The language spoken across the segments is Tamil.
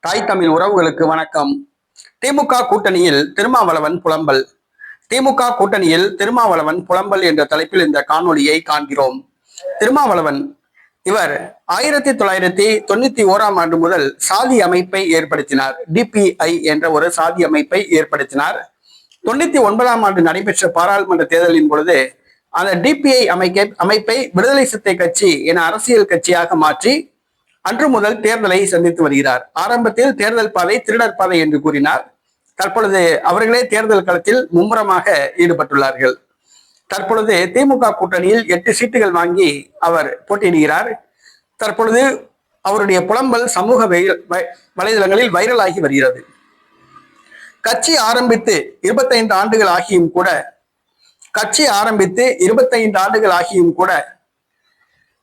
தாய் தமிழ் உறவுகளுக்கு வணக்கம். திமுக கூட்டணியில் திருமாவளவன் புலம்பல். திமுக கூட்டணியில் திருமாவளவன் புலம்பல் என்ற தலைப்பில் இந்த காணொளியை காண்கிறோம். திருமாவளவன் இவர் 1991 முதல் சாதி அமைப்பை ஏற்படுத்தினார். டிபிஐ என்ற ஒரு சாதி அமைப்பை ஏற்படுத்தினார். 99 நடைபெற்ற பாராளுமன்ற தேர்தலின் பொழுது அந்த டிபிஐ அமைப்பை விடுதலை சிறுத்தை கட்சி என அரசியல் கட்சியாக மாற்றி அன்று முதல் தேர்தலை சந்தித்து வருகிறார். ஆரம்பத்தில் தேர்தல் பாதை திருடர் பாதை என்று கூறினார். தற்பொழுது அவர்களே தேர்தல் களத்தில் மும்முரமாக ஈடுபட்டுள்ளார்கள். தற்பொழுது திமுக கூட்டணியில் 8 சீட்டுகள் வாங்கி அவர் போட்டியிடுகிறார். தற்பொழுது அவருடைய புலம்பல் சமூக வலைதளங்களில் வைரலாகி வருகிறது. கட்சி ஆரம்பித்து 25 ஆண்டுகள் ஆகியும் கூட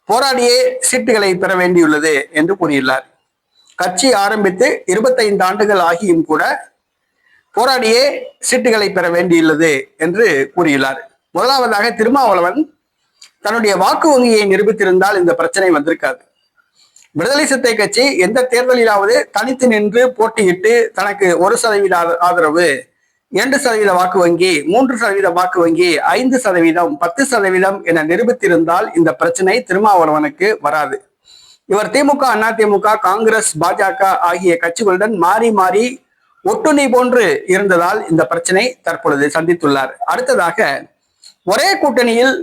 போராடியே சீட்டுகளை பெற வேண்டியுள்ளது என்று கூறியுள்ளார். கட்சி ஆரம்பித்து 25 ஆண்டுகள் ஆகியும் கூட போராடியே சீட்டுகளை பெற வேண்டியுள்ளது என்று கூறியுள்ளார். முதலாவதாக திருமாவளவன் தன்னுடைய வாக்கு வங்கியை நிரூபித்திருந்தால் இந்த பிரச்சனை வந்திருக்காது. விடுதலை சிறுத்தை கட்சி எந்த தேர்தலிலாவது தனித்து நின்று போட்டியிட்டு தனக்கு 1% ஆதரவு, 2% வாக்கு வங்கி, 3% வாக்கு வங்கி, 5%, 10% என நிரூபித்திருந்தால் இந்த பிரச்சனை திருமாவளவனுக்கு வராது. இவர் திமுக, அதிமுக, காங்கிரஸ், பாஜக ஆகிய கட்சிகளுடன் மாறி மாறி ஒட்டுண்ணி போன்று இருந்ததால் இந்த பிரச்சனை தற்பொழுது சந்தித்துள்ளார். அடுத்ததாக ஒரே கூட்டணியில்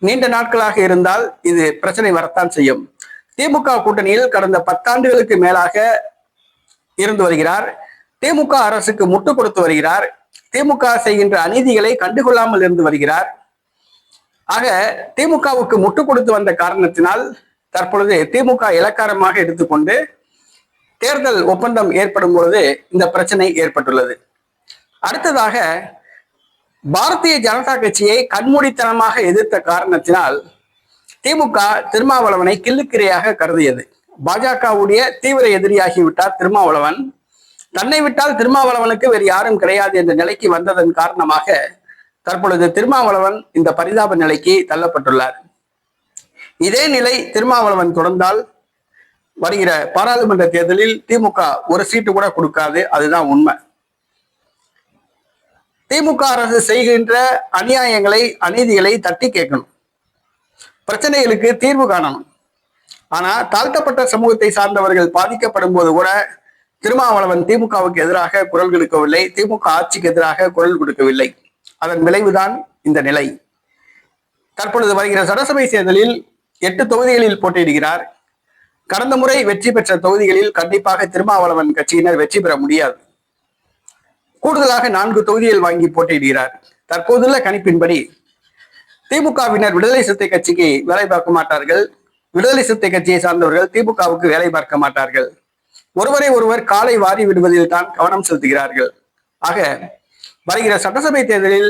நீண்ட நாட்களாக இருந்தால் இது பிரச்சனை வரத்தான் செய்யும். திமுக கூட்டணியில் கடந்த 10 ஆண்டுகளுக்கு மேலாக இருந்து வருகிறார். திமுக அரசுக்கு முட்டு கொடுத்து வருகிறார். திமுக செய்கின்ற அநீதிகளை கண்டுகொள்ளாமல் இருந்து வருகிறார். ஆக திமுகவுக்கு முட்டு கொடுத்து வந்த காரணத்தினால் தற்பொழுது திமுக இலக்காரமாக எடுத்துக்கொண்டு தேர்தல் ஒப்பந்தம் ஏற்படும் பொழுது இந்த பிரச்சனை ஏற்பட்டுள்ளது. அடுத்ததாக பாரதிய ஜனதா கட்சியை கண்மூடித்தனமாக எதிர்த்த காரணத்தினால் திமுக திருமாவளவனை கிள்ளுக்கிரையாக கருதியது. பாஜகவுடைய தீவிர எதிரியாகிவிட்டார் திருமாவளவன். தன்னை விட்டால் திருமாவளவனுக்கு வேறு யாரும் கிடையாது என்ற நிலைக்கு வந்ததன் காரணமாக தற்பொழுது திருமாவளவன் இந்த பரிதாப நிலைக்கு தள்ளப்பட்டுள்ளார். இதே நிலை திருமாவளவன் தொடர்ந்தால் வருகிற பாராளுமன்ற தேர்தலில் திமுக ஒரு சீட்டு கூட கொடுக்காது. அதுதான் உண்மை. திமுக அரசு செய்கின்ற அநியாயங்களை, அநீதிகளை தட்டி கேட்கணும், பிரச்சனைகளுக்கு தீர்வு காணணும். ஆனா தாழ்த்தப்பட்ட சமூகத்தை சார்ந்தவர்கள் பாதிக்கப்படும் போது கூட திருமாவளவன் திமுகவுக்கு எதிராக குரல் கொடுக்கவில்லை, திமுக ஆட்சிக்கு எதிராக குரல் கொடுக்கவில்லை. அதன் விளைவுதான் இந்த நிலை. தற்பொழுது வருகிற சட்டசபை தேர்தலில் 8 தொகுதிகளில் போட்டியிடுகிறார். கடந்த முறை வெற்றி பெற்ற தொகுதிகளில் கண்டிப்பாக திருமாவளவன் கட்சியினர் வெற்றி பெற முடியாது. கூடுதலாக 4 தொகுதிகள் வாங்கி போட்டியிடுகிறார். தற்போதுள்ள கணிப்பின்படி திமுகவினர் விடுதலை சிறுத்தை கட்சிக்கு வேலை பார்க்க மாட்டார்கள், விடுதலை சிறுத்தை கட்சியை சார்ந்தவர்கள் திமுகவுக்கு வேலை பார்க்க மாட்டார்கள். ஒருவரை ஒருவர் காலை வாரி விடுவதில் தான் கவனம் செலுத்துகிறார்கள். ஆக வருகிற சட்டசபை தேர்தலில்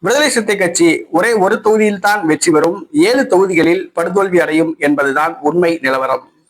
விடுதலை சிறுத்தை கட்சி ஒரே ஒரு தொகுதியில் தான் வெற்றி பெறும், 7 தொகுதிகளில் படுதோல்வி அடையும் என்பதுதான் உண்மை நிலவரம்.